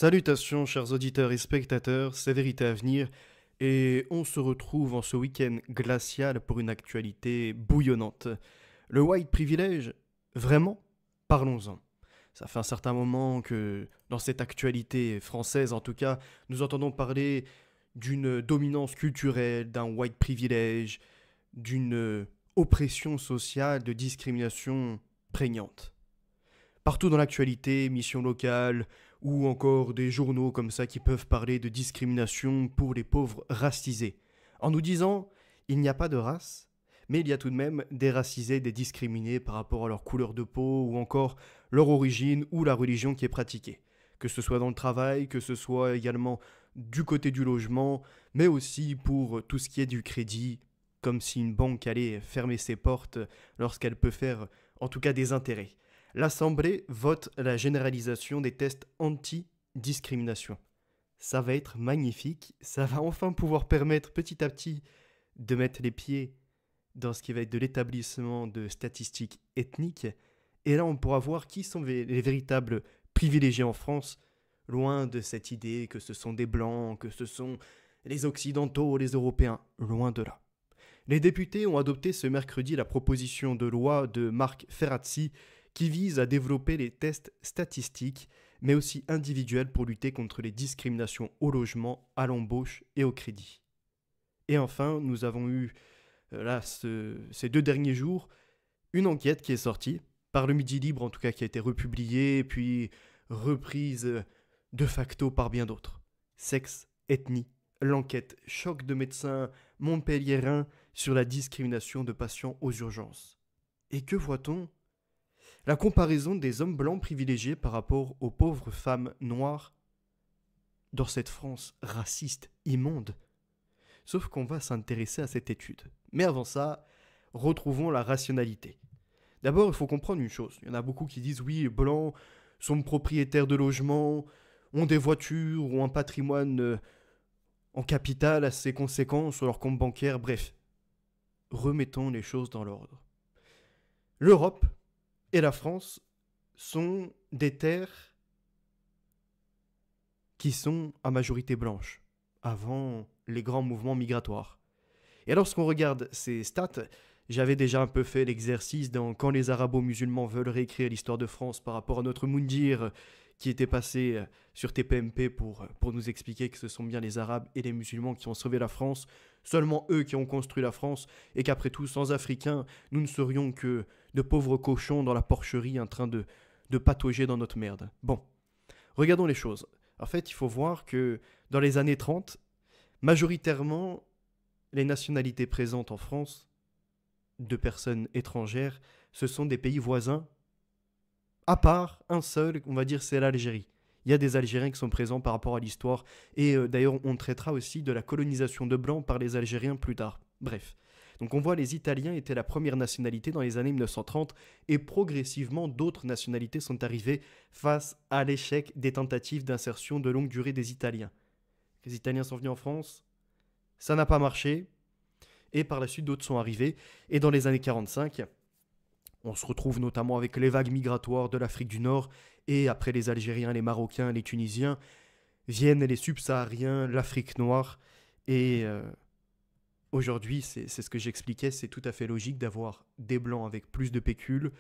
Salutations chers auditeurs et spectateurs, c'est Vérité à venir et on se retrouve en ce week-end glacial pour une actualité bouillonnante. Le white privilege, vraiment? Parlons-en. Ça fait un certain moment que dans cette actualité française en tout cas, nous entendons parler d'une dominance culturelle, d'un white privilege, d'une oppression sociale, de discrimination prégnante. Partout dans l'actualité, missions locales, ou encore des journaux comme ça qui peuvent parler de discrimination pour les pauvres racisés. En nous disant, il n'y a pas de race, mais il y a tout de même des racisés, des discriminés par rapport à leur couleur de peau, ou encore leur origine, ou la religion qui est pratiquée. Que ce soit dans le travail, que ce soit également du côté du logement, mais aussi pour tout ce qui est du crédit, comme si une banque allait fermer ses portes lorsqu'elle peut faire en tout cas des intérêts. L'Assemblée vote la généralisation des tests anti-discrimination. Ça va être magnifique, ça va enfin pouvoir permettre petit à petit de mettre les pieds dans ce qui va être de l'établissement de statistiques ethniques. Et là, on pourra voir qui sont les véritables privilégiés en France, loin de cette idée que ce sont des Blancs, que ce sont les Occidentaux, les Européens, loin de là. Les députés ont adopté ce mercredi la proposition de loi de Marc Ferrazzi qui vise à développer les tests statistiques, mais aussi individuels pour lutter contre les discriminations au logement, à l'embauche et au crédit. Et enfin, nous avons eu, ces 2 derniers jours, une enquête qui est sortie, par le Midi Libre en tout cas, qui a été republiée, puis reprise de facto par bien d'autres. Sexe, ethnie, l'enquête choc de médecins montpelliérains sur la discrimination de patients aux urgences. Et que voit-on ? La comparaison des hommes blancs privilégiés par rapport aux pauvres femmes noires dans cette France raciste, immonde. Sauf qu'on va s'intéresser à cette étude. Mais avant ça, retrouvons la rationalité. D'abord, il faut comprendre une chose. Il y en a beaucoup qui disent oui, les blancs sont propriétaires de logements, ont des voitures, ont un patrimoine en capital assez conséquent sur leur compte bancaire, bref. Remettons les choses dans l'ordre. L'Europe et la France sont des terres qui sont à majorité blanche, avant les grands mouvements migratoires. Et lorsqu'on regarde ces stats, j'avais déjà un peu fait l'exercice dans quand les arabo-musulmans veulent réécrire l'histoire de France par rapport à notre Moundir qui était passé sur TPMP pour nous expliquer que ce sont bien les Arabes et les musulmans qui ont sauvé la France, seulement eux qui ont construit la France, et qu'après tout, sans Africains, nous ne serions que de pauvres cochons dans la porcherie en train de patauger dans notre merde. Bon, regardons les choses. En fait, il faut voir que dans les années 30, majoritairement, les nationalités présentes en France, de personnes étrangères, ce sont des pays voisins, à part un seul, on va dire, c'est l'Algérie. Il y a des Algériens qui sont présents par rapport à l'histoire, et d'ailleurs on traitera aussi de la colonisation de Blancs par les Algériens plus tard. Bref. Donc on voit les Italiens étaient la première nationalité dans les années 1930, et progressivement d'autres nationalités sont arrivées face à l'échec des tentatives d'insertion de longue durée des Italiens. Les Italiens sont venus en France, ça n'a pas marché, et par la suite d'autres sont arrivés, et dans les années 45, on se retrouve notamment avec les vagues migratoires de l'Afrique du Nord, et après les Algériens, les Marocains, les Tunisiens, viennent les subsahariens, l'Afrique noire, et aujourd'hui, c'est ce que j'expliquais, c'est tout à fait logique d'avoir des Blancs avec plus de pécule,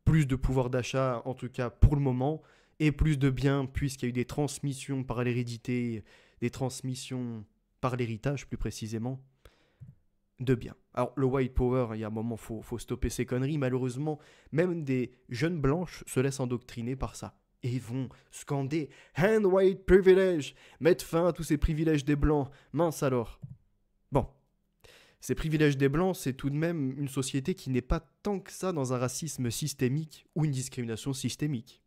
plus de pouvoir d'achat, en tout cas pour le moment, et plus de biens, puisqu'il y a eu des transmissions par l'hérédité, des transmissions par l'héritage plus précisément, de biens. Alors le white power, il y a un moment, faut stopper ces conneries. Malheureusement, même des jeunes blanches se laissent endoctriner par ça. Et ils vont scander "Hand white privilege", mettre fin à tous ces privilèges des blancs. Mince alors. Bon, ces privilèges des blancs, c'est tout de même une société qui n'est pas tant que ça dans un racisme systémique ou une discrimination systémique.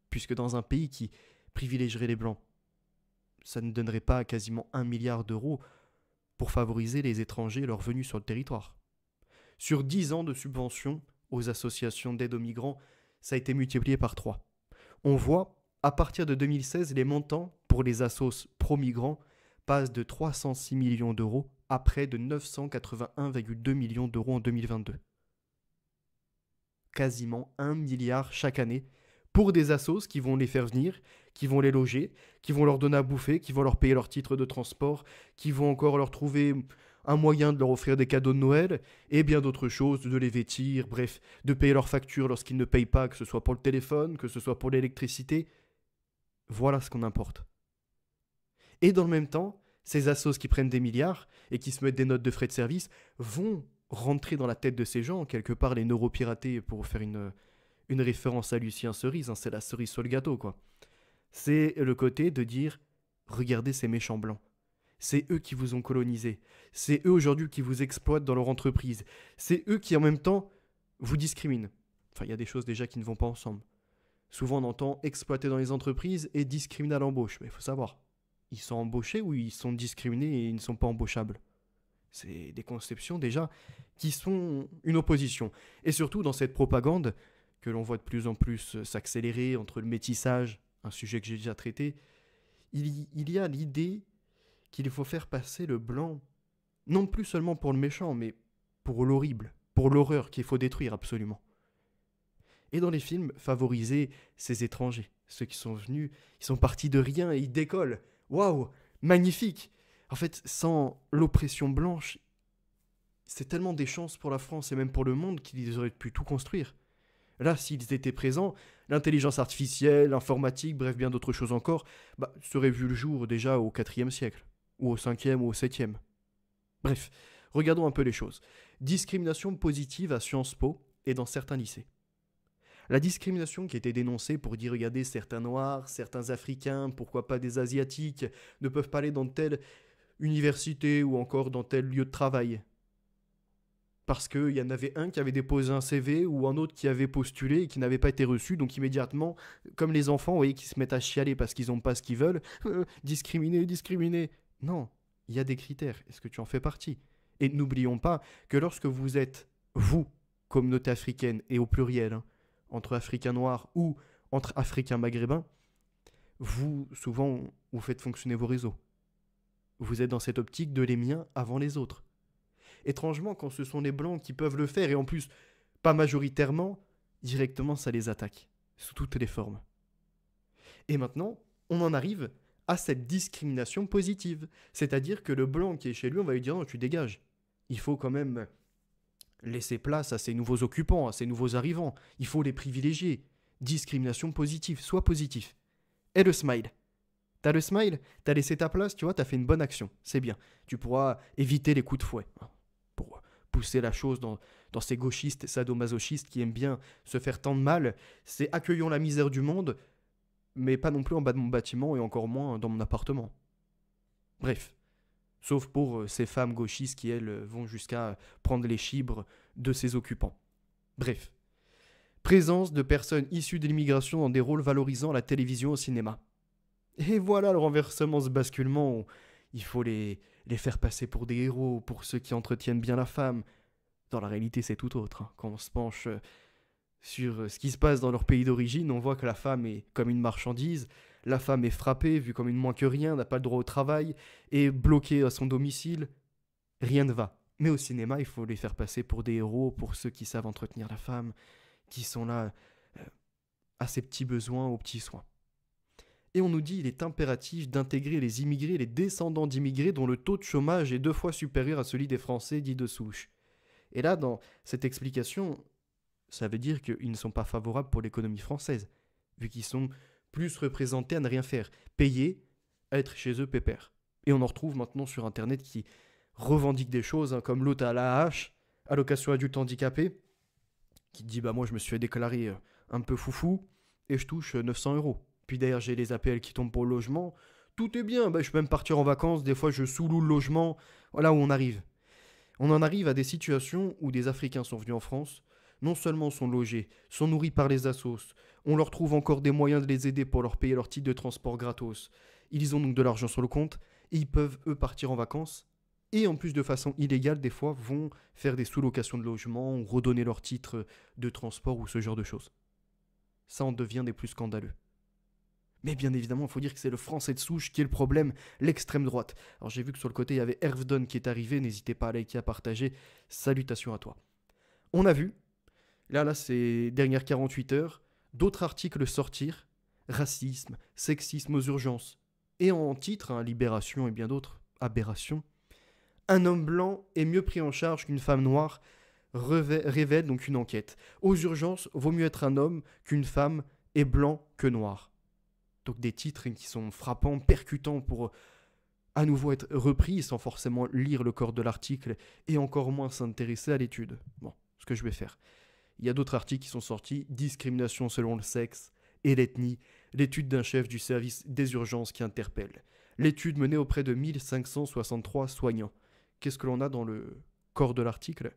Puisque dans un pays qui privilégierait les blancs, ça ne donnerait pas quasiment 1 milliard d'euros pour favoriser les étrangers et leur venue sur le territoire. Sur 10 ans de subventions aux associations d'aide aux migrants, ça a été multiplié par 3. On voit, à partir de 2016, les montants pour les assos pro-migrants passent de 306 millions d'euros à près de 981,2 millions d'euros en 2022. Quasiment 1 milliard chaque année pour des assos qui vont les faire venir, qui vont les loger, qui vont leur donner à bouffer, qui vont leur payer leur titre de transport, qui vont encore leur trouver un moyen de leur offrir des cadeaux de Noël, et bien d'autres choses, de les vêtir, bref, de payer leurs factures lorsqu'ils ne payent pas, que ce soit pour le téléphone, que ce soit pour l'électricité. Voilà ce qu'on importe. Et dans le même temps, ces assos qui prennent des milliards et qui se mettent des notes de frais de service vont rentrer dans la tête de ces gens, quelque part les neuropirater, pour faire une référence à Lucien Cerise, hein, c'est la cerise sur le gâteau, quoi. C'est le côté de dire, regardez ces méchants blancs. C'est eux qui vous ont colonisé. C'est eux aujourd'hui qui vous exploitent dans leur entreprise. C'est eux qui en même temps vous discriminent. Enfin, il y a des choses déjà qui ne vont pas ensemble. Souvent on entend exploiter dans les entreprises et discriminer à l'embauche. Mais il faut savoir, ils sont embauchés ou ils sont discriminés et ils ne sont pas embauchables. C'est des conceptions déjà qui sont une opposition. Et surtout dans cette propagande que l'on voit de plus en plus s'accélérer entre le métissage, un sujet que j'ai déjà traité, il y a l'idée qu'il faut faire passer le blanc, non plus seulement pour le méchant, mais pour l'horrible, pour l'horreur qu'il faut détruire absolument. Et dans les films, favoriser ces étrangers, ceux qui sont venus, ils sont partis de rien et ils décollent. Waouh, magnifique. En fait, sans l'oppression blanche, c'est tellement des chances pour la France et même pour le monde qu'ils auraient pu tout construire. Là, s'ils étaient présents, l'intelligence artificielle, l'informatique, bref, bien d'autres choses encore, seraient vues le jour déjà au IVe siècle, ou au 5e ou au 7e. Bref, regardons un peu les choses. Discrimination positive à Sciences Po et dans certains lycées. La discrimination qui était dénoncée pour dire, regardez, certains noirs, certains africains, pourquoi pas des asiatiques, ne peuvent pas aller dans telle université ou encore dans tel lieu de travail. Parce qu'il y en avait un qui avait déposé un CV ou un autre qui avait postulé et qui n'avait pas été reçu, donc immédiatement, comme les enfants, vous voyez, qui se mettent à chialer parce qu'ils n'ont pas ce qu'ils veulent, discriminer, discriminer. Non, il y a des critères. Est-ce que tu en fais partie? Et n'oublions pas que lorsque vous êtes, vous, communauté africaine, et au pluriel, hein, entre Africains noirs ou entre Africains maghrébins, vous, souvent, vous faites fonctionner vos réseaux. Vous êtes dans cette optique de les miens avant les autres. Étrangement, quand ce sont les blancs qui peuvent le faire, et en plus, pas majoritairement, directement ça les attaque, sous toutes les formes. Et maintenant, on en arrive à cette discrimination positive. C'est-à-dire que le blanc qui est chez lui, on va lui dire non, tu dégages. Il faut quand même laisser place à ces nouveaux occupants, à ces nouveaux arrivants. Il faut les privilégier. Discrimination positive, sois positif. Et le smile. T'as le smile, t'as laissé ta place, tu vois, t'as fait une bonne action. C'est bien. Tu pourras éviter les coups de fouet. Pour pousser la chose dans ces gauchistes sadomasochistes qui aiment bien se faire tant de mal, c'est accueillons la misère du monde, mais pas non plus en bas de mon bâtiment et encore moins dans mon appartement. Bref. Sauf pour ces femmes gauchistes qui, elles, vont jusqu'à prendre les chibres de ses occupants. Bref. Présence de personnes issues de l'immigration dans des rôles valorisant la télévision au cinéma. Et voilà le renversement, ce basculement où il faut les faire passer pour des héros, pour ceux qui entretiennent bien la femme. Dans la réalité, c'est tout autre. Hein. Quand on se penche sur ce qui se passe dans leur pays d'origine, on voit que la femme est comme une marchandise, la femme est frappée, vue comme une moins que rien, n'a pas le droit au travail, est bloquée à son domicile. Rien ne va. Mais au cinéma, il faut les faire passer pour des héros, pour ceux qui savent entretenir la femme, qui sont là à ses petits besoins, aux petits soins. Et on nous dit qu'il est impératif d'intégrer les immigrés, les descendants d'immigrés dont le taux de chômage est 2 fois supérieur à celui des Français dits de souche. Et là, dans cette explication, ça veut dire qu'ils ne sont pas favorables pour l'économie française, vu qu'ils sont plus représentés à ne rien faire, payés à être chez eux pépère. Et on en retrouve maintenant sur Internet qui revendiquent des choses, hein, comme l'autre à l'AAH, allocation adulte handicapé, qui dit moi je me suis fait déclarer un peu foufou et je touche 900 euros. Puis derrière j'ai les APL qui tombent pour le logement. Tout est bien, je peux même partir en vacances, des fois je sous-loue le logement. Voilà où on arrive. On en arrive à des situations où des Africains sont venus en France, non seulement sont logés, sont nourris par les assos, on leur trouve encore des moyens de les aider pour leur payer leur titre de transport gratos. Ils ont donc de l'argent sur le compte et ils peuvent eux partir en vacances. Et en plus de façon illégale, des fois, vont faire des sous-locations de logement ou redonner leur titre de transport ou ce genre de choses. Ça en devient des plus scandaleux. Mais bien évidemment, il faut dire que c'est le français de souche qui est le problème, l'extrême droite. Alors j'ai vu que sur le côté, il y avait Hervedon qui est arrivé, n'hésitez pas à liker, à partager, salutations à toi. On a vu, là c'est dernières 48 heures, d'autres articles sortirent, racisme, sexisme aux urgences. Et en titre, Libération et bien d'autres, aberrations, un homme blanc est mieux pris en charge qu'une femme noire, révèle donc une enquête. Aux urgences, vaut mieux être un homme qu'une femme et blanc que noir. Donc des titres qui sont frappants, percutants pour à nouveau être repris sans forcément lire le corps de l'article et encore moins s'intéresser à l'étude. Bon, ce que je vais faire. Il y a d'autres articles qui sont sortis, discrimination selon le sexe et l'ethnie, l'étude d'un chef du service des urgences qui interpelle. L'étude menée auprès de 1563 soignants. Qu'est-ce que l'on a dans le corps de l'article ?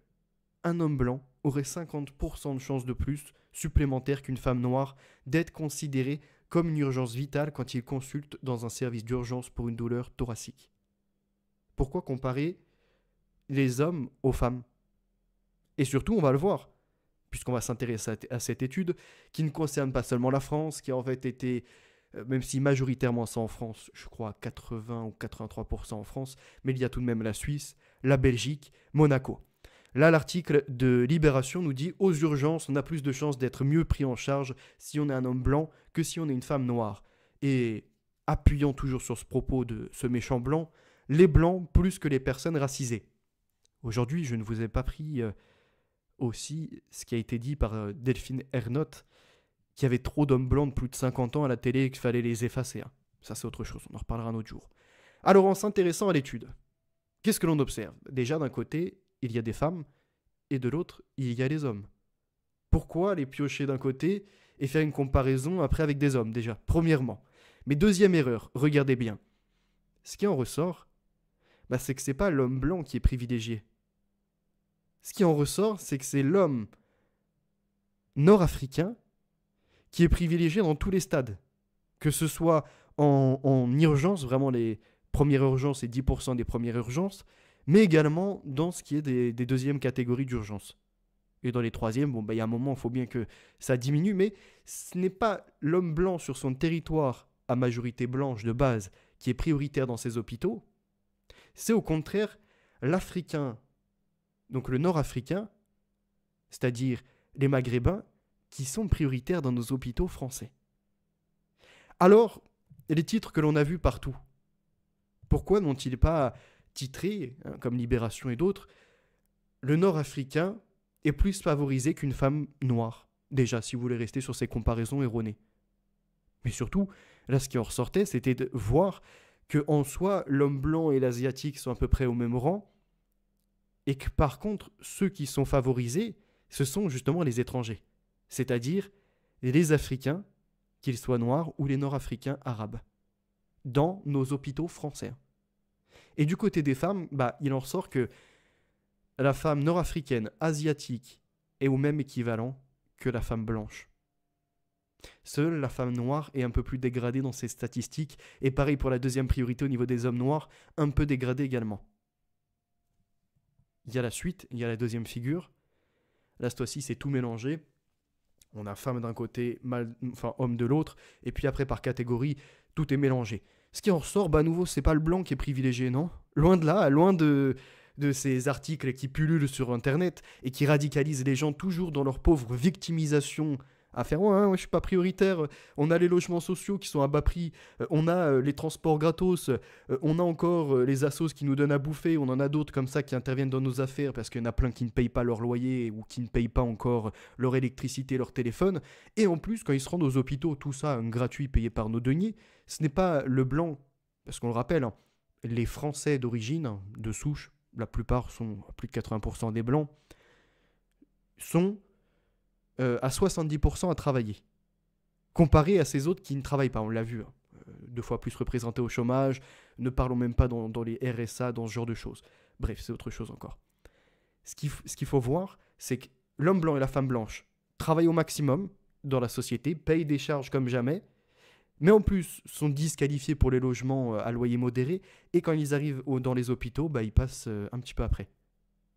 Un homme blanc aurait 50% de chances de plus supplémentaires qu'une femme noire d'être considérée comme une urgence vitale quand il consulte dans un service d'urgence pour une douleur thoracique. Pourquoi comparer les hommes aux femmes ? Et surtout, on va le voir, puisqu'on va s'intéresser à cette étude, qui ne concerne pas seulement la France, qui a en fait été, même si majoritairement c'est en France, je crois 80 ou 83% en France, mais il y a tout de même la Suisse, la Belgique, Monaco. Là, l'article de Libération nous dit « Aux urgences, on a plus de chances d'être mieux pris en charge si on est un homme blanc que si on est une femme noire. » Et appuyant toujours sur ce propos de ce méchant blanc, les blancs plus que les personnes racisées. Aujourd'hui, je ne vous ai pas pris aussi ce qui a été dit par Delphine Ernotte, qu'il y avait trop d'hommes blancs de plus de 50 ans à la télé et qu'il fallait les effacer. Ça, c'est autre chose, on en reparlera un autre jour. Alors, en s'intéressant à l'étude, qu'est-ce que l'on observe ? Déjà, d'un côté, il y a des femmes, et de l'autre, il y a les hommes. Pourquoi les piocher d'un côté et faire une comparaison après avec des hommes, déjà, premièrement ? Mais deuxième erreur, regardez bien. Ce qui en ressort, c'est que c'est pas l'homme blanc qui est privilégié. Ce qui en ressort, c'est que c'est l'homme nord-africain qui est privilégié dans tous les stades. Que ce soit en urgence, vraiment les premières urgences et 10% des premières urgences, mais également dans ce qui est des deuxièmes catégories d'urgence. Et dans les troisièmes, il y a un moment, il faut bien que ça diminue, mais ce n'est pas l'homme blanc sur son territoire à majorité blanche de base qui est prioritaire dans ces hôpitaux, c'est au contraire l'Africain, donc le Nord-Africain, c'est-à-dire les Maghrébins, qui sont prioritaires dans nos hôpitaux français. Alors, les titres que l'on a vus partout, pourquoi n'ont-ils pas titré, comme Libération et d'autres, le Nord-Africain est plus favorisé qu'une femme noire. Déjà, si vous voulez rester sur ces comparaisons erronées. Mais surtout, là, ce qui en ressortait, c'était de voir qu'en soi, l'homme blanc et l'asiatique sont à peu près au même rang, et que par contre, ceux qui sont favorisés, ce sont justement les étrangers, c'est-à-dire les Africains, qu'ils soient noirs ou les Nord-Africains arabes, dans nos hôpitaux français. Et du côté des femmes, il en ressort que la femme nord-africaine, asiatique, est au même équivalent que la femme blanche. Seule la femme noire est un peu plus dégradée dans ses statistiques, et pareil pour la deuxième priorité au niveau des hommes noirs, un peu dégradée également. Il y a la suite, il y a la deuxième figure. Là, cette fois-ci, c'est tout mélangé. On a femme d'un côté, homme de l'autre, et puis après, par catégorie, tout est mélangé. Ce qui en ressort, à nouveau, c'est pas le blanc qui est privilégié, non ? Loin de là, loin de ces articles qui pullulent sur Internet et qui radicalisent les gens toujours dans leur pauvre victimisation à faire je suis pas prioritaire, on a les logements sociaux qui sont à bas prix, on a les transports gratos, on a encore les assos qui nous donnent à bouffer, on en a d'autres comme ça qui interviennent dans nos affaires parce qu'il y en a plein qui ne payent pas leur loyer ou qui ne payent pas encore leur électricité, leur téléphone, et en plus quand ils se rendent aux hôpitaux, tout ça gratuit payé par nos deniers, ce n'est pas le blanc, parce qu'on le rappelle, les Français d'origine, de souche, la plupart sont, plus de 80% des blancs, sont à 70% à travailler, comparé à ces autres qui ne travaillent pas, on l'a vu, 2 fois plus représentés au chômage, ne parlons même pas dans les RSA, dans ce genre de choses. Bref, c'est autre chose encore. Ce qu'il faut voir, c'est que l'homme blanc et la femme blanche travaillent au maximum dans la société, payent des charges comme jamais, mais en plus sont disqualifiés pour les logements à loyer modéré, et quand ils arrivent dans les hôpitaux, ils passent un petit peu après.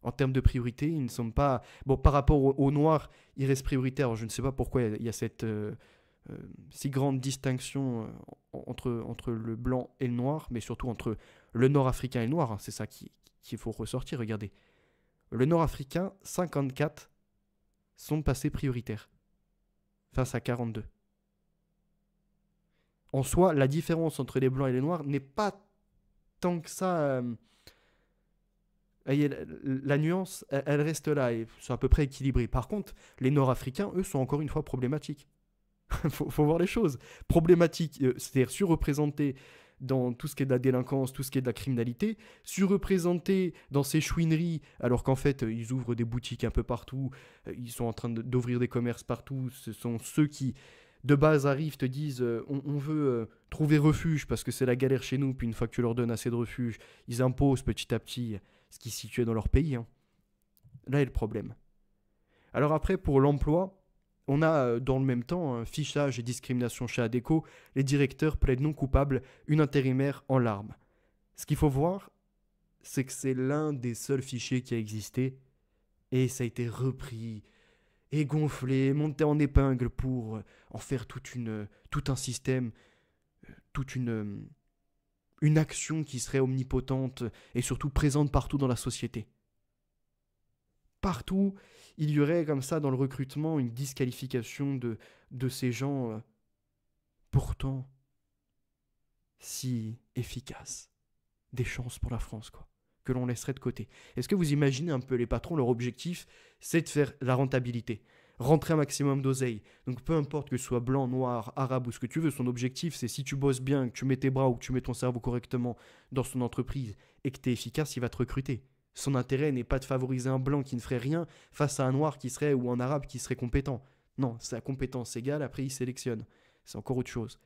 En termes de priorité, ils ne sont pas... Bon, par rapport aux noirs, ils restent prioritaires. Je ne sais pas pourquoi il y a cette si grande distinction entre le blanc et le noir, mais surtout entre le nord-africain et le noir. C'est ça qu'il faut ressortir. Regardez. Le nord-africain, 54 sont passés prioritaires. face à 42. En soi, la différence entre les blancs et les noirs n'est pas tant que ça. La nuance, elle reste là et c'est à peu près équilibré. Par contre, les Nord-Africains, eux, sont encore une fois problématiques. faut voir les choses. Problématiques, c'est-à-dire surreprésentés dans tout ce qui est de la délinquance, tout ce qui est de la criminalité, surreprésentés dans ces chouineries, alors qu'en fait, ils ouvrent des boutiques un peu partout, ils sont en train d'ouvrir des commerces partout. Ce sont ceux qui, de base, arrivent, te disent on veut trouver refuge parce que c'est la galère chez nous, puis une fois que tu leur donnes assez de refuge, ils imposent petit à petit ce qui se situait dans leur pays. Hein. Là est le problème. Alors après, pour l'emploi, on a dans le même temps un fichage et discrimination chez Adecco, les directeurs plaident non coupables, une intérimaire en larmes. Ce qu'il faut voir, c'est que c'est l'un des seuls fichiers qui a existé et ça a été repris et gonflé, monté en épingle pour en faire tout un système, toute une action qui serait omnipotente et surtout présente partout dans la société. Partout, il y aurait comme ça dans le recrutement une disqualification de ces gens pourtant si efficaces. Des chances pour la France, quoi, que l'on laisserait de côté. Est-ce que vous imaginez un peu les patrons, leur objectif, c'est de faire la rentabilité, rentrer un maximum d'oseille. Donc peu importe que ce soit blanc, noir, arabe ou ce que tu veux, son objectif c'est si tu bosses bien, que tu mets tes bras ou que tu mets ton cerveau correctement dans son entreprise et que tu es efficace, il va te recruter. Son intérêt n'est pas de favoriser un blanc qui ne ferait rien face à un noir qui serait ou un arabe qui serait compétent. Non, c'est la compétence égale, après il sélectionne. C'est encore autre chose.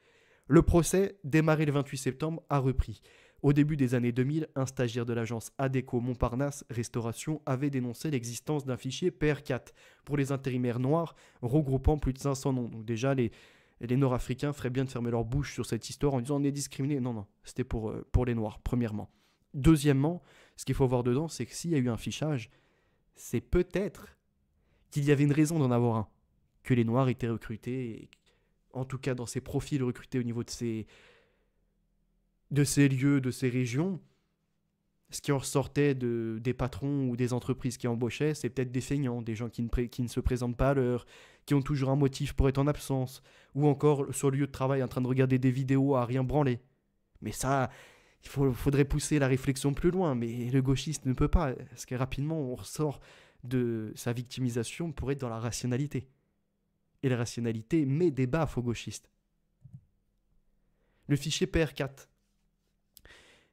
Le procès, démarré le 28 septembre, a repris. Au début des années 2000, un stagiaire de l'agence Adecco Montparnasse Restauration avait dénoncé l'existence d'un fichier PR4 pour les intérimaires noirs regroupant plus de 500 noms. Donc déjà, les Nord-Africains feraient bien de fermer leur bouche sur cette histoire en disant on est discriminé. Non, c'était pour les noirs, premièrement. Deuxièmement, ce qu'il faut voir dedans, c'est que s'il y a eu un fichage, c'est peut-être qu'il y avait une raison d'en avoir un. Que les noirs étaient recrutés, et, en tout cas dans ces profils recrutés au niveau de ces lieux, de ces régions, ce qui en ressortait des patrons ou des entreprises qui embauchaient, c'est peut-être des feignants, des gens qui ne se présentent pas à l'heure, qui ont toujours un motif pour être en absence, ou encore sur le lieu de travail en train de regarder des vidéos à rien branler. Mais ça, faudrait pousser la réflexion plus loin, mais le gauchiste ne peut pas, parce que rapidement on ressort de sa victimisation pour être dans la rationalité. Et la rationalité met des baffes aux gauchistes. Le fichier PR4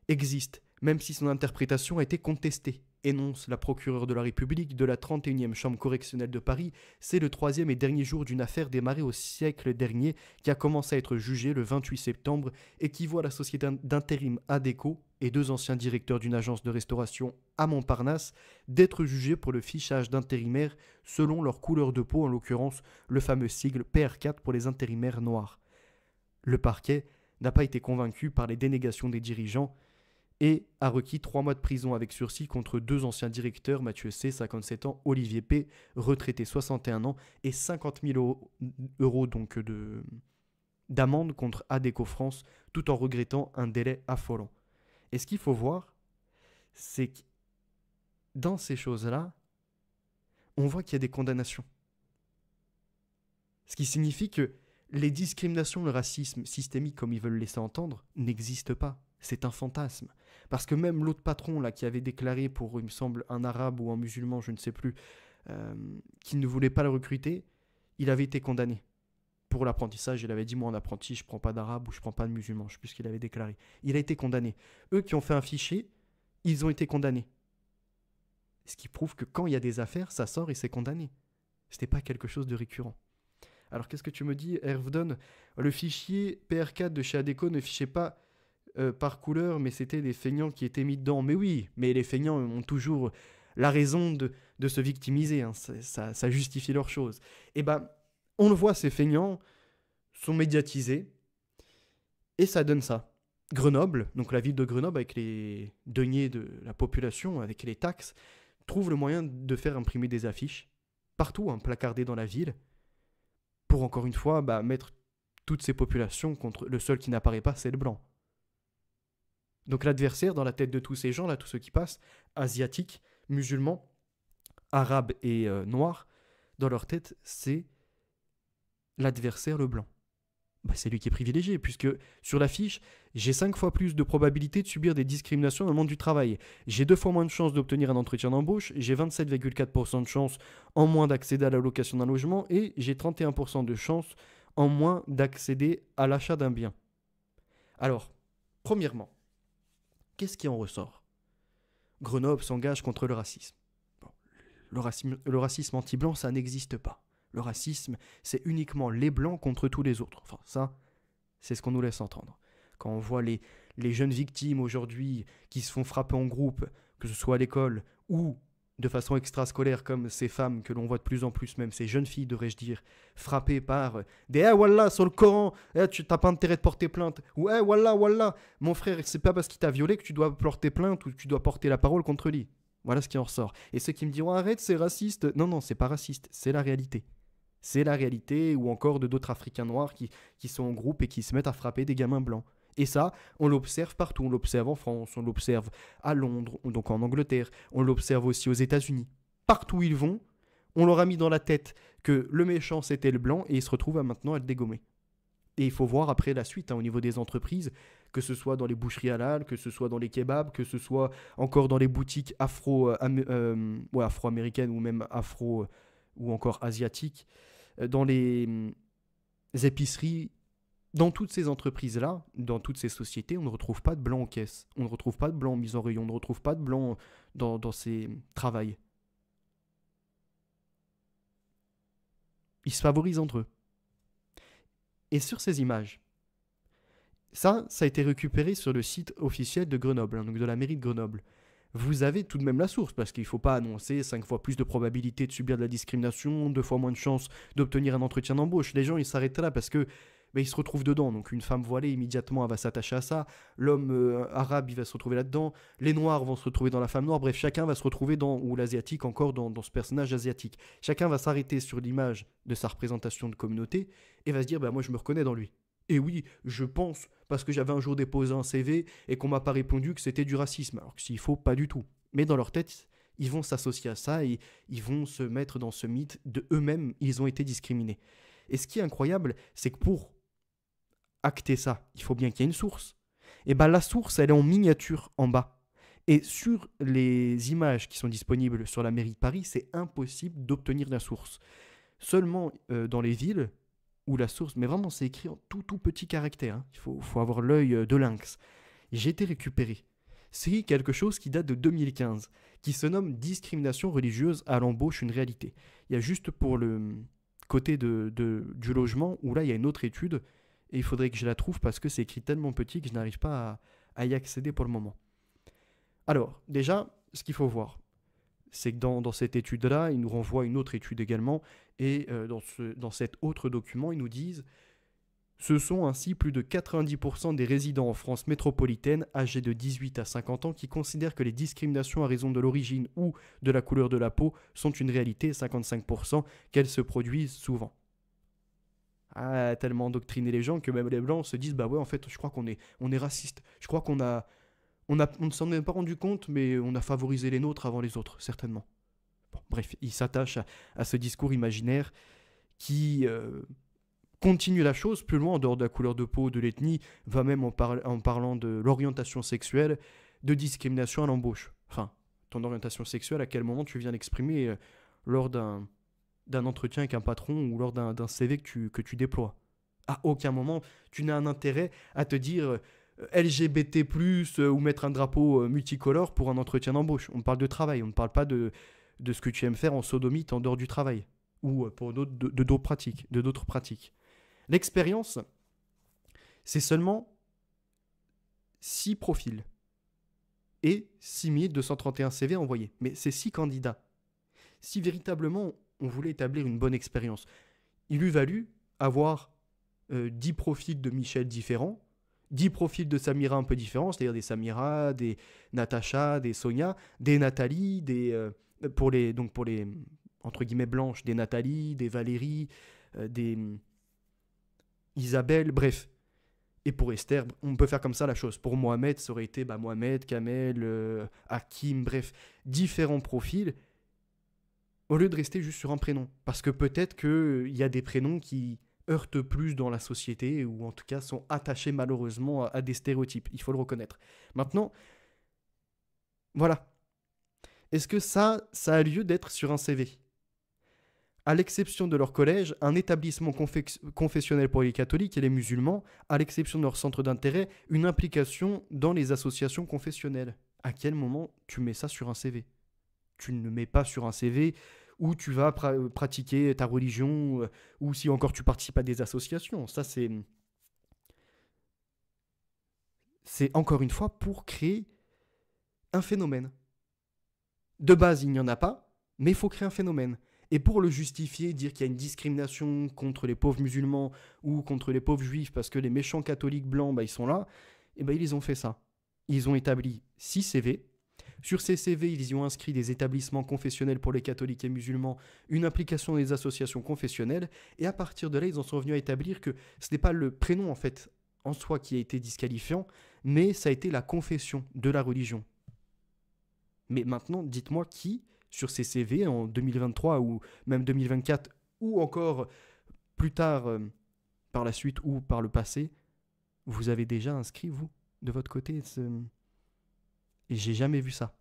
existe, même si son interprétation a été contestée, énonce la procureure de la République de la 31e Chambre correctionnelle de Paris. C'est le troisième et dernier jour d'une affaire démarrée au siècle dernier qui a commencé à être jugée le 28 septembre et qui voit la société d'intérim Adecco et deux anciens directeurs d'une agence de restauration à Montparnasse d'être jugés pour le fichage d'intérimaires selon leur couleur de peau, en l'occurrence le fameux sigle PR4 pour les intérimaires noirs. Le parquet n'a pas été convaincu par les dénégations des dirigeants et a requis 3 mois de prison avec sursis contre 2 anciens directeurs, Mathieu C, 57 ans, Olivier P, retraité 61 ans, et 50 000 euros donc d'amende contre Adecco France, tout en regrettant un délai affolant. Et ce qu'il faut voir, c'est que dans ces choses-là, on voit qu'il y a des condamnations. Ce qui signifie que les discriminations, le racisme systémique, comme ils veulent laisser entendre, n'existent pas. C'est un fantasme. Parce que même l'autre patron là, qui avait déclaré pour, il me semble, un arabe ou un musulman, je ne sais plus, qui ne voulait pas le recruter, il avait été condamné. Pour l'apprentissage, il avait dit, moi en apprenti, je ne prends pas d'arabe ou je ne prends pas de musulman. Je ne sais plus ce qu'il avait déclaré. Il a été condamné. Eux qui ont fait un fichier, ils ont été condamnés. Ce qui prouve que quand il y a des affaires, ça sort et c'est condamné. Ce n'était pas quelque chose de récurrent. Alors qu'est-ce que tu me dis, Hervdon? Le fichier PR4 de chez Adecco ne fichait pas par couleur, mais c'était des feignants qui étaient mis dedans. Mais oui, mais les feignants ont toujours la raison de se victimiser. Hein. Ça justifie leurs choses. Et ben, on le voit, ces feignants sont médiatisés et ça donne ça. Grenoble, donc la ville de Grenoble avec les deniers de la population, avec les taxes, trouve le moyen de faire imprimer des affiches partout, hein, placardées dans la ville, pour encore une fois mettre toutes ces populations contre le seul qui n'apparaît pas, c'est le blanc. Donc l'adversaire, dans la tête de tous ces gens, là, tous ceux qui passent, asiatiques, musulmans, arabes et noirs, dans leur tête, c'est l'adversaire, le blanc. Bah, c'est lui qui est privilégié, puisque sur la fiche, j'ai 5 fois plus de probabilité de subir des discriminations dans le monde du travail. J'ai 2 fois moins de chances d'obtenir un entretien d'embauche, j'ai 27,4% de chances en moins d'accéder à l'allocation d'un logement et j'ai 31% de chances en moins d'accéder à l'achat d'un bien. Alors, premièrement, qu'est-ce qui en ressort? Grenoble s'engage contre le racisme. Bon, le racisme anti-blanc, ça n'existe pas. Le racisme, c'est uniquement les blancs contre tous les autres. Enfin, ça, c'est ce qu'on nous laisse entendre. Quand on voit les jeunes victimes aujourd'hui qui se font frapper en groupe, que ce soit à l'école ou de façon extrascolaire, comme ces femmes que l'on voit de plus en plus, même ces jeunes filles, devrais-je dire, frappées par des « Eh, wallah, sur le Coran, tu n'as pas intérêt de porter plainte » ou « Eh, wallah, wallah, mon frère, c'est pas parce qu'il t'a violé que tu dois porter plainte ou que tu dois porter la parole contre lui. » Voilà ce qui en ressort. Et ceux qui me diront « Arrête, c'est raciste », non, non, c'est pas raciste, c'est la réalité. C'est la réalité, ou encore de d'autres Africains noirs qui sont en groupe et qui se mettent à frapper des gamins blancs. Et ça, on l'observe partout. On l'observe en France, on l'observe à Londres, donc en Angleterre, on l'observe aussi aux États-Unis. Partout où ils vont, on leur a mis dans la tête que le méchant c'était le blanc et ils se retrouvent maintenant à le dégommer. Et il faut voir après la suite au niveau des entreprises, que ce soit dans les boucheries halal, que ce soit dans les kebabs, que ce soit encore dans les boutiques afro-américaines ou même afro ou encore asiatiques, dans les épiceries, dans toutes ces entreprises-là, dans toutes ces sociétés, on ne retrouve pas de blanc en caisse. On ne retrouve pas de blanc mis en rayon. On ne retrouve pas de blanc dans ces travails. Ils se favorisent entre eux. Et sur ces images, ça a été récupéré sur le site officiel de Grenoble, donc de la mairie de Grenoble. Vous avez tout de même la source, parce qu'il ne faut pas annoncer 5 fois plus de probabilité de subir de la discrimination, 2 fois moins de chances d'obtenir un entretien d'embauche. Les gens, ils s'arrêtent là parce que ils se retrouvent dedans. Donc une femme voilée, immédiatement, elle va s'attacher à ça. L'homme arabe, il va se retrouver là-dedans. Les noirs vont se retrouver dans la femme noire. Bref, chacun va se retrouver ou l'asiatique encore, dans ce personnage asiatique. Chacun va s'arrêter sur l'image de sa représentation de communauté et va se dire, moi, je me reconnais dans lui. Et oui, je pense, parce que j'avais un jour déposé un CV et qu'on m'a pas répondu que c'était du racisme. Alors que s'il faut, pas du tout. Mais dans leur tête, ils vont s'associer à ça et ils vont se mettre dans ce mythe de eux-mêmes, ils ont été discriminés. Et ce qui est incroyable, c'est que pour acter ça, il faut bien qu'il y ait une source. Et bien la source, elle est en miniature en bas. Et sur les images qui sont disponibles sur la mairie de Paris, c'est impossible d'obtenir la source. Seulement dans les villes où la source, mais vraiment c'est écrit en tout petit caractère, hein. Il faut avoir l'œil de lynx. J'ai été récupéré. C'est quelque chose qui date de 2015, qui se nomme discrimination religieuse à l'embauche, une réalité. Il y a juste pour le côté du logement, où là il y a une autre étude, et il faudrait que je la trouve parce que c'est écrit tellement petit que je n'arrive pas à y accéder pour le moment. Alors, déjà, ce qu'il faut voir, c'est que dans cette étude-là, ils nous renvoient une autre étude également, et dans cet autre document, ils nous disent « Ce sont ainsi plus de 90% des résidents en France métropolitaine âgés de 18 à 50 ans qui considèrent que les discriminations à raison de l'origine ou de la couleur de la peau sont une réalité, 55% qu'elles se produisent souvent. » Ah, tellement endoctriner les gens que même les blancs se disent « Bah ouais, en fait, je crois qu'on est raciste. Je crois qu'on ne s'en est pas rendu compte, mais on a favorisé les nôtres avant les autres, certainement. » Bon, bref, il s'attache à ce discours imaginaire qui continue la chose plus loin, en dehors de la couleur de peau, de l'ethnie, va même en parlant de l'orientation sexuelle, de discrimination à l'embauche. Enfin, ton orientation sexuelle, à quel moment tu viens l'exprimer lors d'un entretien avec un patron ou lors d'un CV que tu déploies. À aucun moment, tu n'as un intérêt à te dire LGBT+, ou mettre un drapeau multicolore pour un entretien d'embauche. On parle de travail, on ne parle pas de ce que tu aimes faire en sodomite en dehors du travail, ou pour d'autres pratiques. L'expérience, c'est seulement 6 profils et 6231 CV envoyés. Mais c'est 6 candidats. Si véritablement on voulait établir une bonne expérience, il eût valu avoir 10 profils de Michel différents, 10 profils de Samira un peu différents, c'est-à-dire des Samira, des Natacha, des Sonia, des Nathalie, pour les entre guillemets blanches, des Nathalie, des Valérie, des Isabelle, bref. Et pour Esther, on peut faire comme ça la chose. Pour Mohamed, ça aurait été Mohamed, Kamel, Hakim, bref, différents profils, au lieu de rester juste sur un prénom. Parce que peut-être qu'il y a des prénoms qui heurtent plus dans la société, ou en tout cas sont attachés malheureusement à des stéréotypes, il faut le reconnaître. Maintenant, voilà. Est-ce que ça a lieu d'être sur un CV? À l'exception de leur collège, un établissement confessionnel pour les catholiques et les musulmans, à l'exception de leur centre d'intérêt, une implication dans les associations confessionnelles. À quel moment tu mets ça sur un CV? Tu ne mets pas sur un CV où tu vas pratiquer ta religion, ou si encore tu participes à des associations. Ça, c'est encore une fois pour créer un phénomène. De base, il n'y en a pas, mais il faut créer un phénomène. Et pour le justifier, dire qu'il y a une discrimination contre les pauvres musulmans ou contre les pauvres juifs parce que les méchants catholiques blancs, bah, ils sont là, et ben ils ont fait ça. Ils ont établi 6 CV. Sur ces CV, ils y ont inscrit des établissements confessionnels pour les catholiques et musulmans, une implication des associations confessionnelles, et à partir de là, ils en sont venus à établir que ce n'est pas le prénom en fait en soi qui a été disqualifiant, mais ça a été la confession de la religion. Mais maintenant, dites-moi qui, sur ces CV en 2023 ou même 2024, ou encore plus tard par la suite ou par le passé, vous avez déjà inscrit, vous, de votre côté Et j'ai jamais vu ça.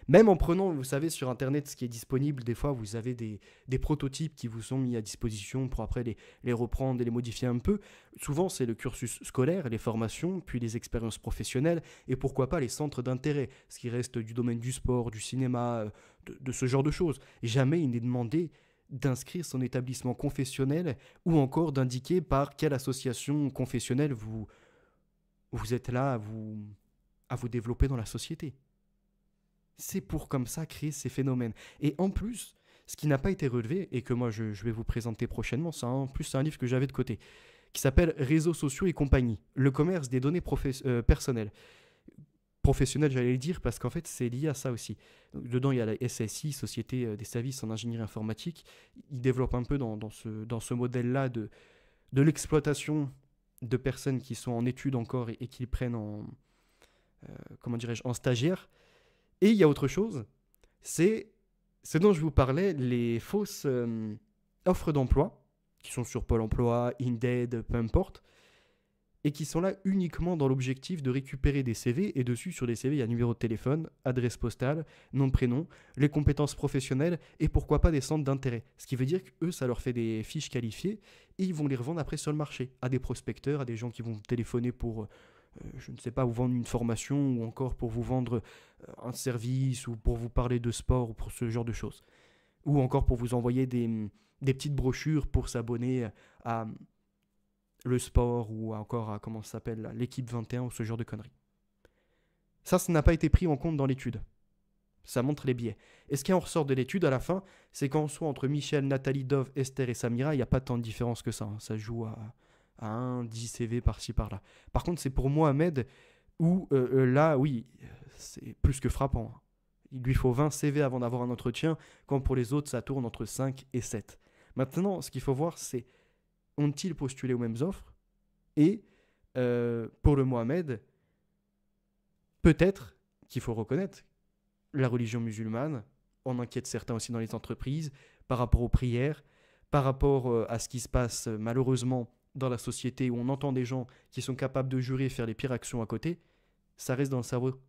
Même en prenant, vous savez, sur Internet, ce qui est disponible, des fois, vous avez des prototypes qui vous sont mis à disposition pour après les reprendre et les modifier un peu. Souvent, c'est le cursus scolaire, les formations, puis les expériences professionnelles, et pourquoi pas les centres d'intérêt, ce qui reste du domaine du sport, du cinéma, de ce genre de choses. Jamais il n'est demandé d'inscrire son établissement confessionnel ou encore d'indiquer par quelle association confessionnelle vous êtes là à vous développer dans la société. C'est pour comme ça créer ces phénomènes. Et en plus, ce qui n'a pas été relevé, et que moi je vais vous présenter prochainement, c'est un livre que j'avais de côté, qui s'appelle Réseaux sociaux et compagnie, le commerce des données personnelles. Professionnelles, j'allais le dire, parce qu'en fait, c'est lié à ça aussi. Donc, dedans, il y a la SSI, Société des services en ingénierie informatique. Il développe un peu dans ce modèle-là de l'exploitation de personnes qui sont en études encore et qui prennent comment dirais-je, en stagiaire. Et il y a autre chose, c'est ce dont je vous parlais, les fausses offres d'emploi, qui sont sur Pôle emploi, Indeed, peu importe, et qui sont là uniquement dans l'objectif de récupérer des CV, et dessus, sur les CV, il y a numéro de téléphone, adresse postale, nom, prénom, les compétences professionnelles, et pourquoi pas des centres d'intérêt. Ce qui veut dire qu'eux, ça leur fait des fiches qualifiées, et ils vont les revendre après sur le marché, à des prospecteurs, à des gens qui vont téléphoner pour je ne sais pas, vous vendre une formation ou encore pour vous vendre un service ou pour vous parler de sport ou pour ce genre de choses. Ou encore pour vous envoyer des petites brochures pour s'abonner à le sport ou encore à, comment ça s'appelle, l'équipe 21 ou ce genre de conneries. Ça n'a pas été pris en compte dans l'étude. Ça montre les biais. Et ce qui en ressort de l'étude à la fin, c'est qu'en soit entre Michel, Nathalie, Dove, Esther et Samira, il n'y a pas tant de différence que ça. Ça joue à 10 CV par-ci par-là. Par contre, c'est pour Mohamed où là, oui, c'est plus que frappant. Il lui faut 20 CV avant d'avoir un entretien, quand pour les autres, ça tourne entre 5 et 7. Maintenant, ce qu'il faut voir, c'est ont-ils postulé aux mêmes offres? Et pour le Mohamed, peut-être qu'il faut reconnaître la religion musulmane, on inquiète certains aussi dans les entreprises, par rapport aux prières, par rapport à ce qui se passe malheureusement dans la société où on entend des gens qui sont capables de jurer et faire les pires actions à côté, ça reste dans le cerveau.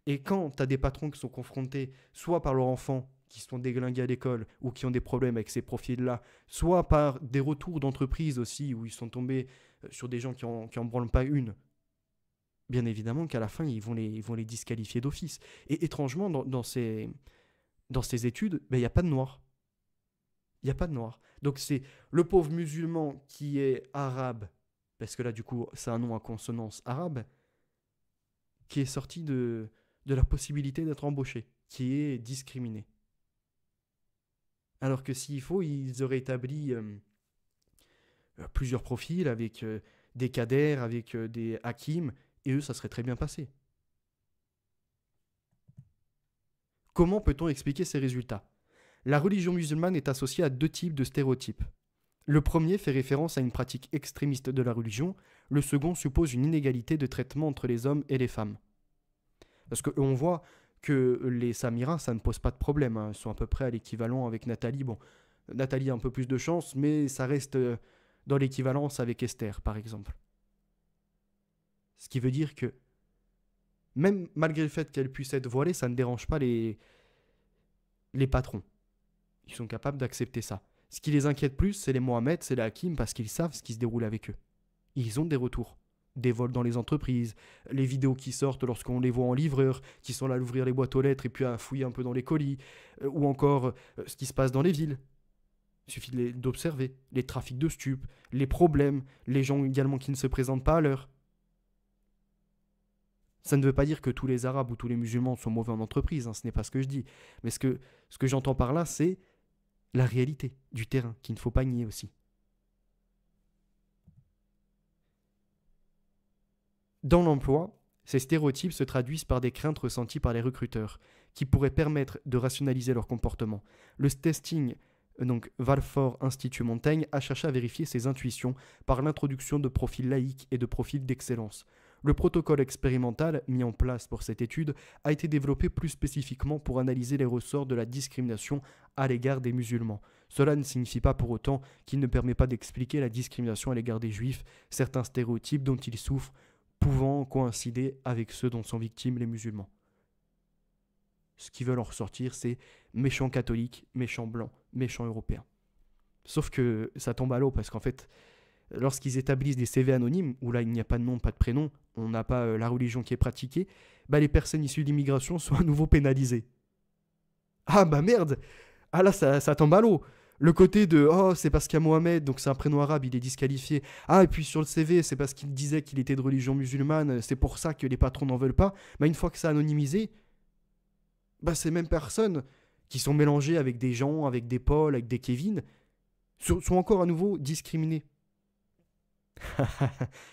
Et quand tu as des patrons qui sont confrontés soit par leurs enfants qui sont déglingués à l'école ou qui ont des problèmes avec ces profils-là, soit par des retours d'entreprise aussi où ils sont tombés sur des gens qui en branlent pas une, bien évidemment qu'à la fin, ils vont les disqualifier d'office. Et étrangement, dans ces études, il n'y a pas de noir. Il n'y a pas de noir. Donc c'est le pauvre musulman qui est arabe, parce que là, du coup, c'est un nom à consonance arabe, qui est sorti de la possibilité d'être embauché, qui est discriminé. Alors que s'il faut, ils auraient établi plusieurs profils avec des cadres, avec des hakims, et eux, ça serait très bien passé. Comment peut-on expliquer ces résultats? La religion musulmane est associée à deux types de stéréotypes. Le premier fait référence à une pratique extrémiste de la religion, le second suppose une inégalité de traitement entre les hommes et les femmes. Parce qu'on voit que les Samiras, ça ne pose pas de problème, hein. Ils sont à peu près à l'équivalent avec Nathalie. Bon, Nathalie a un peu plus de chance, mais ça reste dans l'équivalence avec Esther, par exemple. Ce qui veut dire que, même malgré le fait qu'elle puisse être voilée, ça ne dérange pas les patrons. Ils sont capables d'accepter ça. Ce qui les inquiète plus, c'est les Mohamed, c'est les Hakim, parce qu'ils savent ce qui se déroule avec eux. Ils ont des retours. Des vols dans les entreprises, les vidéos qui sortent lorsqu'on les voit en livreur, qui sont là à ouvrir les boîtes aux lettres et puis à fouiller un peu dans les colis, ou encore ce qui se passe dans les villes. Il suffit d'observer les trafics de stupes, les problèmes, les gens également qui ne se présentent pas à l'heure. Ça ne veut pas dire que tous les Arabes ou tous les musulmans sont mauvais en entreprise, hein, ce n'est pas ce que je dis. Mais ce que j'entends par là, c'est la réalité du terrain, qu'il ne faut pas nier aussi. Dans l'emploi, ces stéréotypes se traduisent par des craintes ressenties par les recruteurs, qui pourraient permettre de rationaliser leur comportement. Le testing, donc Balfour Institut Montaigne, a cherché à vérifier ces intuitions par l'introduction de profils laïques et de profils d'excellence. Le protocole expérimental mis en place pour cette étude a été développé plus spécifiquement pour analyser les ressorts de la discrimination à l'égard des musulmans. Cela ne signifie pas pour autant qu'il ne permet pas d'expliquer la discrimination à l'égard des juifs, certains stéréotypes dont ils souffrent pouvant coïncider avec ceux dont sont victimes les musulmans. Ce qui veulent en ressortir, c'est méchants catholiques, méchants blancs, méchants européens. Sauf que ça tombe à l'eau parce qu'en fait, lorsqu'ils établissent des CV anonymes, où là il n'y a pas de nom, pas de prénom, on n'a pas la religion qui est pratiquée, les personnes issues d'immigration sont à nouveau pénalisées. Ah bah merde! Ah là ça tombe à l'eau! Le côté de « Oh, c'est parce qu'il y a Mohamed, donc c'est un prénom arabe, il est disqualifié. » Ah, et puis sur le CV, c'est parce qu'il disait qu'il était de religion musulmane, c'est pour ça que les patrons n'en veulent pas. Une fois que c'est anonymisé, ces mêmes personnes qui sont mélangées avec des Jean, avec des Paul, avec des Kevin, sont encore à nouveau discriminées.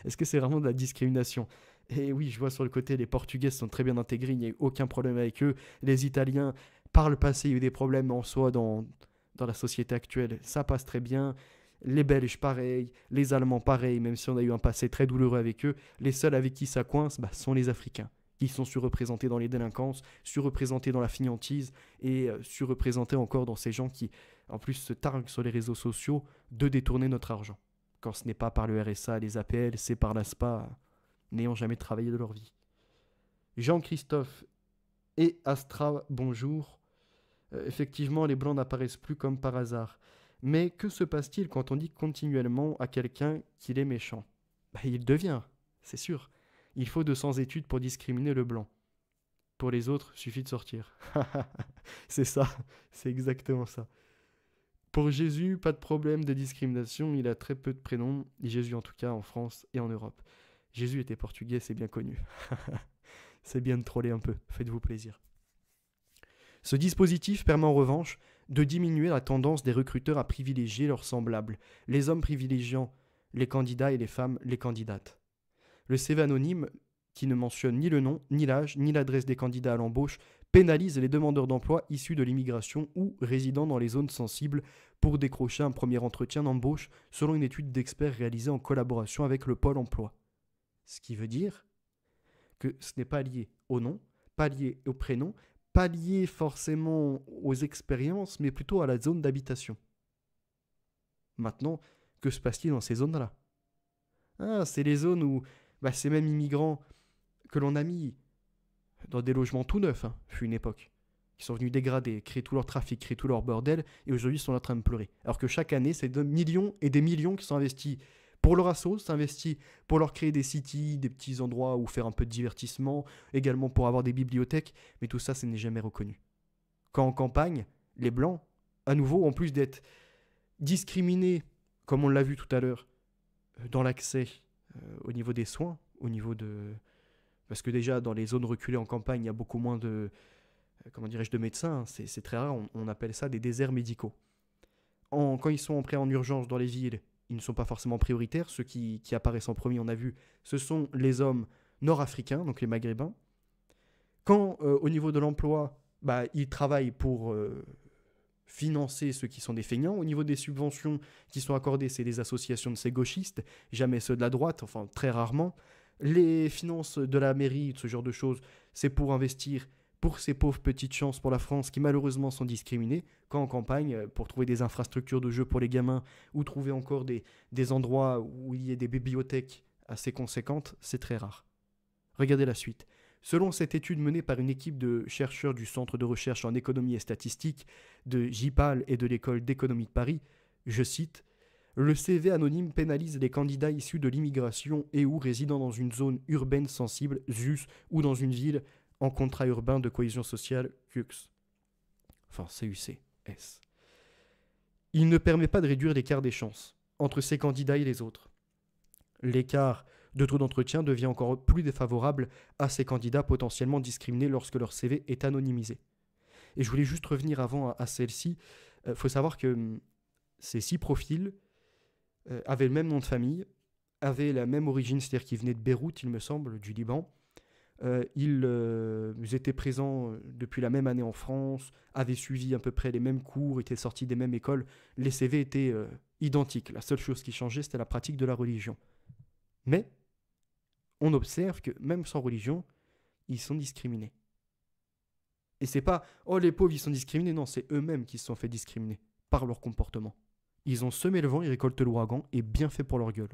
Est-ce que c'est vraiment de la discrimination? Et oui, je vois sur le côté, les Portugais sont très bien intégrés, il n'y a eu aucun problème avec eux. Les Italiens, par le passé, il y a eu des problèmes en soi dans la société actuelle, ça passe très bien. Les Belges, pareil. Les Allemands, pareil, même si on a eu un passé très douloureux avec eux. Les seuls avec qui ça coince sont les Africains, qui sont surreprésentés dans les délinquances, surreprésentés dans la fainéantise et surreprésentés encore dans ces gens qui, en plus, se targuent sur les réseaux sociaux de détourner notre argent. Quand ce n'est pas par le RSA, les APL, c'est par l'ASPA, n'ayant jamais travaillé de leur vie. Jean-Christophe et Astra, bonjour. Effectivement, les blancs n'apparaissent plus comme par hasard. Mais que se passe-t-il quand on dit continuellement à quelqu'un qu'il est méchant? Il devient, c'est sûr. Il faut 200 études pour discriminer le blanc. Pour les autres, suffit de sortir. C'est ça, c'est exactement ça. Pour Jésus, pas de problème de discrimination, il a très peu de prénoms, Jésus en tout cas en France et en Europe. Jésus était portugais, c'est bien connu. C'est bien de troller un peu, faites-vous plaisir. Ce dispositif permet en revanche de diminuer la tendance des recruteurs à privilégier leurs semblables, les hommes privilégiant les candidats et les femmes les candidates. Le CV anonyme, qui ne mentionne ni le nom, ni l'âge, ni l'adresse des candidats à l'embauche, pénalise les demandeurs d'emploi issus de l'immigration ou résidant dans les zones sensibles pour décrocher un premier entretien d'embauche selon une étude d'experts réalisée en collaboration avec le Pôle emploi. Ce qui veut dire que ce n'est pas lié au nom, pas lié au prénom, pas lié forcément aux expériences, mais plutôt à la zone d'habitation. Maintenant, que se passe-t-il dans ces zones-là? C'est les zones où ces mêmes immigrants que l'on a mis dans des logements tout neufs, fut une époque, qui sont venus dégrader, créer tout leur trafic, créer tout leur bordel, et aujourd'hui sont en train de pleurer. Alors que chaque année, c'est des millions et des millions qui sont investis pour leur assaut, c'est investi pour leur créer des cities, des petits endroits où faire un peu de divertissement, également pour avoir des bibliothèques, mais tout ça, ce n'est jamais reconnu. Quand en campagne, les Blancs, à nouveau, en plus d'être discriminés, comme on l'a vu tout à l'heure, dans l'accès au niveau des soins, au niveau de... Parce que déjà, dans les zones reculées en campagne, il y a beaucoup moins de, de médecins, c'est très rare, on appelle ça des déserts médicaux. Quand ils sont entrés en urgence dans les villes, ils ne sont pas forcément prioritaires. Ceux qui apparaissent en premier, on a vu, ce sont les hommes nord-africains, donc les maghrébins. Quand, au niveau de l'emploi, ils travaillent pour financer ceux qui sont des feignants. Au niveau des subventions qui sont accordées, c'est les associations de ces gauchistes, jamais ceux de la droite, enfin très rarement. Les finances de la mairie, ce genre de choses, c'est pour investir pour ces pauvres petites chances pour la France qui malheureusement sont discriminées, quand en campagne, pour trouver des infrastructures de jeux pour les gamins ou trouver encore des endroits où il y ait des bibliothèques assez conséquentes, c'est très rare. Regardez la suite. Selon cette étude menée par une équipe de chercheurs du Centre de recherche en économie et statistique de JPAL et de l'École d'économie de Paris, je cite, le CV anonyme pénalise les candidats issus de l'immigration et ou résidant dans une zone urbaine sensible, ZUS, ou dans une ville en contrat urbain de cohésion sociale, CUX. Enfin, CUC-S. Il ne permet pas de réduire l'écart des chances entre ces candidats et les autres. L'écart de taux d'entretien devient encore plus défavorable à ces candidats potentiellement discriminés lorsque leur CV est anonymisé. Et je voulais juste revenir avant à celle-ci. Faut savoir que ces 6 profils avaient le même nom de famille, avaient la même origine, c'est-à-dire qu'ils venaient de Beyrouth, il me semble, du Liban. Ils étaient présents depuis la même année en France, avaient suivi à peu près les mêmes cours, étaient sortis des mêmes écoles. Les CV étaient identiques. La seule chose qui changeait, c'était la pratique de la religion. Mais on observe que même sans religion, ils sont discriminés. Et c'est pas « oh les pauvres, ils sont discriminés », non, c'est eux-mêmes qui se sont fait discriminer par leur comportement. Ils ont semé le vent, ils récoltent l'ouragan, et bien fait pour leur gueule.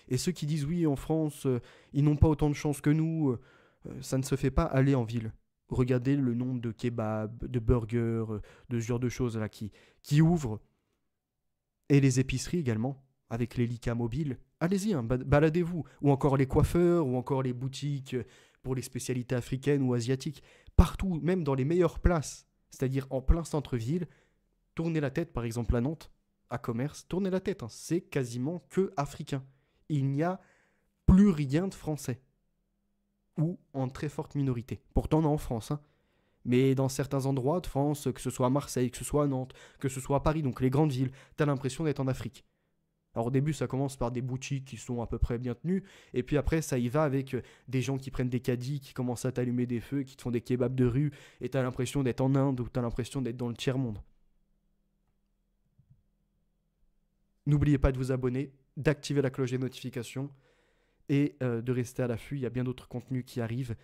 Et ceux qui disent oui, en France, ils n'ont pas autant de chance que nous, ça ne se fait pas aller en ville. Regardez le nombre de kebabs, de burgers, de ce genre de choses là qui ouvrent. Et les épiceries également, avec les Lika mobiles. Allez-y, hein, baladez-vous. Ou encore les coiffeurs, ou encore les boutiques pour les spécialités africaines ou asiatiques. Partout, même dans les meilleures places, c'est-à-dire en plein centre-ville, tournez la tête, par exemple à Nantes, à Commerce, tournez la tête, hein, c'est quasiment que africain. Il n'y a plus rien de français. Ou en très forte minorité. Pourtant, on est en France. Hein. Mais dans certains endroits de France, que ce soit à Marseille, que ce soit à Nantes, que ce soit à Paris, donc les grandes villes, t'as l'impression d'être en Afrique. Alors au début, ça commence par des boutiques qui sont à peu près bien tenues. Et puis après, ça y va avec des gens qui prennent des caddies, qui commencent à t'allumer des feux, qui te font des kebabs de rue. Et t'as l'impression d'être en Inde ou t'as l'impression d'être dans le tiers-monde. N'oubliez pas de vous abonner, d'activer la cloche des notifications et de rester à l'affût. Il y a bien d'autres contenus qui arrivent.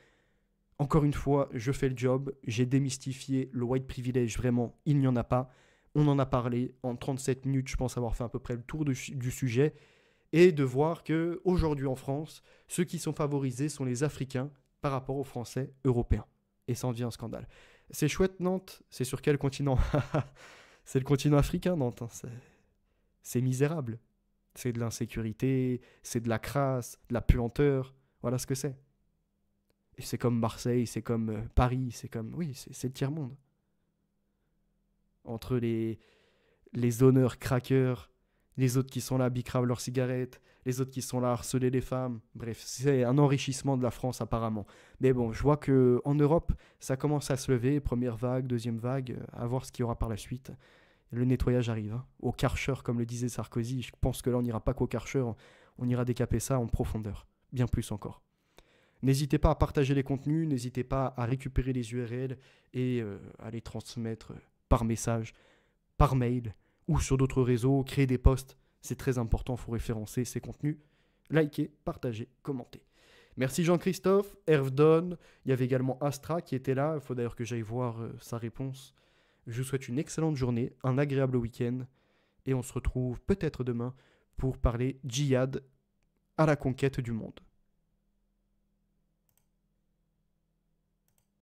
Encore une fois, je fais le job. J'ai démystifié le white privilege. Vraiment, il n'y en a pas. On en a parlé. En 37 minutes, je pense avoir fait à peu près le tour du sujet. Et de voir qu'aujourd'hui en France, ceux qui sont favorisés sont les Africains par rapport aux Français européens. Et ça en devient un scandale. C'est chouette, Nantes. C'est sur quel continent? C'est le continent africain, Nantes. Hein. C'est misérable. C'est de l'insécurité, c'est de la crasse, de la puanteur. Voilà ce que c'est. Et c'est comme Marseille, c'est comme Paris, c'est comme... Oui, c'est le tiers-monde. Entre les honneurs craqueurs, les autres qui sont là à bicrave leurs cigarettes, les autres qui sont là à harceler les femmes. Bref, c'est un enrichissement de la France apparemment. Mais bon, je vois qu'en Europe, ça commence à se lever. Première vague, deuxième vague, à voir ce qu'il y aura par la suite. Le nettoyage arrive. Hein. Au Karcher, comme le disait Sarkozy, je pense que là, on n'ira pas qu'au Karcher, on ira décaper ça en profondeur. Bien plus encore. N'hésitez pas à partager les contenus, n'hésitez pas à récupérer les URL et à les transmettre par message, par mail ou sur d'autres réseaux, créer des posts. C'est très important, il faut référencer ces contenus. Likez, partagez, commentez. Merci Jean-Christophe, Hervedon, il y avait également Astra qui était là, il faut d'ailleurs que j'aille voir sa réponse. Je vous souhaite une excellente journée, un agréable week-end et on se retrouve peut-être demain pour parler djihad à la conquête du monde.